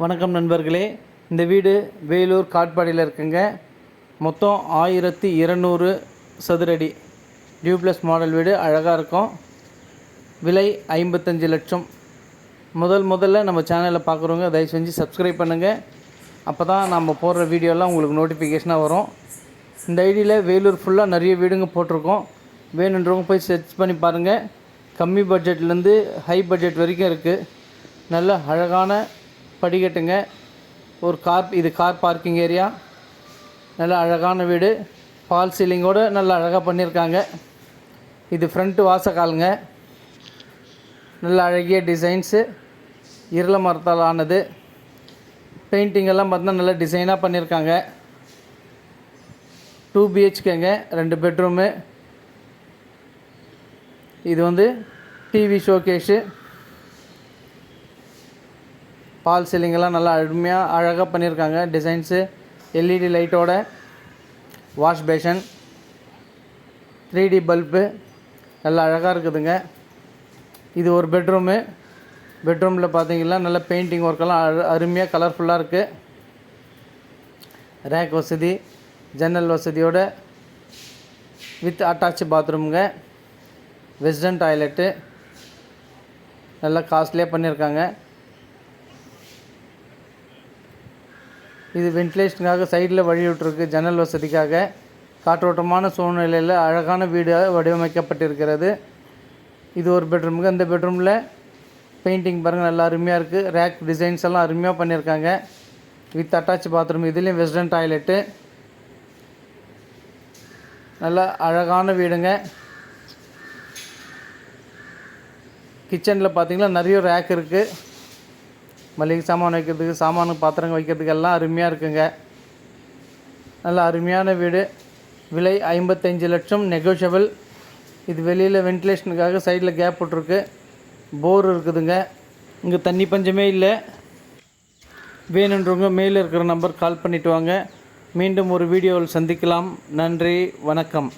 வணக்கம் நண்பர்களே. இந்த வீடு வேலூர் காட்பாடியில் இருக்குங்க. மொத்தம் 1200 சதுரடி டியூப்ளஸ் மாடல் வீடு. அழகாக இருக்கும். விலை 55 லட்சம். முதல்ல நம்ம சேனலில் பார்க்குறவங்க தயவு செஞ்சு சப்ஸ்கிரைப் பண்ணுங்கள். அப்போ தான் நம்ம போடுற வீடியோலாம் உங்களுக்கு நோட்டிஃபிகேஷனாக வரும். இந்த ஐடியில் வேலூர் ஃபுல்லாக நிறைய வீடுங்க போட்டிருக்கோம். வேணுன்றவங்க போய் சர்ச் பண்ணி பாருங்கள். கம்மி பட்ஜெட்லேருந்து ஹை பட்ஜெட் வரைக்கும் இருக்குது. நல்ல அழகான படிக்கட்டுங்க. இது கார் பார்க்கிங் ஏரியா. நல்ல அழகான வீடு. பால் சீலிங்கோடு நல்ல அழகாக பண்ணியிருக்காங்க. இது ஃப்ரண்ட்டு வாசக்காலுங்க. நல்ல அழகிய டிசைன்ஸு, இருள மரத்தால் ஆனது. பெயிண்டிங் எல்லாம் பார்த்தீங்கன்னா நல்ல டிசைனாக பண்ணியிருக்காங்க. 2 BHKங்க, 2 பெட்ரூமு. இது டிவி ஷோகேஷு. பால் சீலிங்கெல்லாம் நல்லா அழகாக பண்ணியிருக்காங்க. டிசைன்ஸு, LED லைட்டோட, வாஷ் பேஷன், 3D பல்பு நல்லா அழகாக இருக்குதுங்க. இது ஒரு பெட்ரூமு. பெட்ரூமில் பார்த்தீங்கன்னா நல்ல பெயிண்டிங் ஒர்க்கெல்லாம் அருமையாக கலர்ஃபுல்லாக இருக்குது. ரேக் வசதி, ஜன்னல் வசதியோட வித் அட்டாச் பாத்ரூமுங்க. வெஸ்டர்ன் டாய்லெட்டு நல்லா காஸ்ட்லியாக பண்ணியிருக்காங்க. இது வென்டிலேஷனுக்காக சைடில் வழி விட்டுருக்கு. ஜன்னல் வசதிக்காக காற்றோட்டமான சூழ்நிலையில் அழகான வீடு வடிவமைக்கப்பட்டிருக்கிறது. இது ஒரு பெட்ரூமுங்க. இந்த பெட்ரூமில் பெயிண்டிங் பாருங்கள் நல்லா அருமையாக இருக்குது. ரேக் டிசைன்ஸ் எல்லாம் அருமையாக பண்ணியிருக்காங்க. With attach bathroom. இதுலேயும் வெஸ்டர்ன் டாய்லெட்டு. நல்லா அழகான வீடுங்க. கிச்சனில் பார்த்திங்கன்னா நிறைய ரேக் இருக்குது. மளிகை சாமான் வைக்கிறதுக்கு, சாமானு பாத்திரங்கள் வைக்கிறதுக்கு எல்லாம் அருமையாக இருக்குங்க. நல்ல அருமையான வீடு. விலை 55 லட்சம், நெகோஷியபிள். இது வெளியில் வென்டிலேஷனுக்காக சைடில் கேப் விட்ருக்கு. போர் இருக்குதுங்க. இங்கே தண்ணி பஞ்சமே இல்லை. வேணுன்றவங்க மேலே இருக்கிற நம்பர் கால் பண்ணிவிட்டு வாங்க. மீண்டும் ஒரு வீடியோவில் சந்திக்கலாம். நன்றி, வணக்கம்.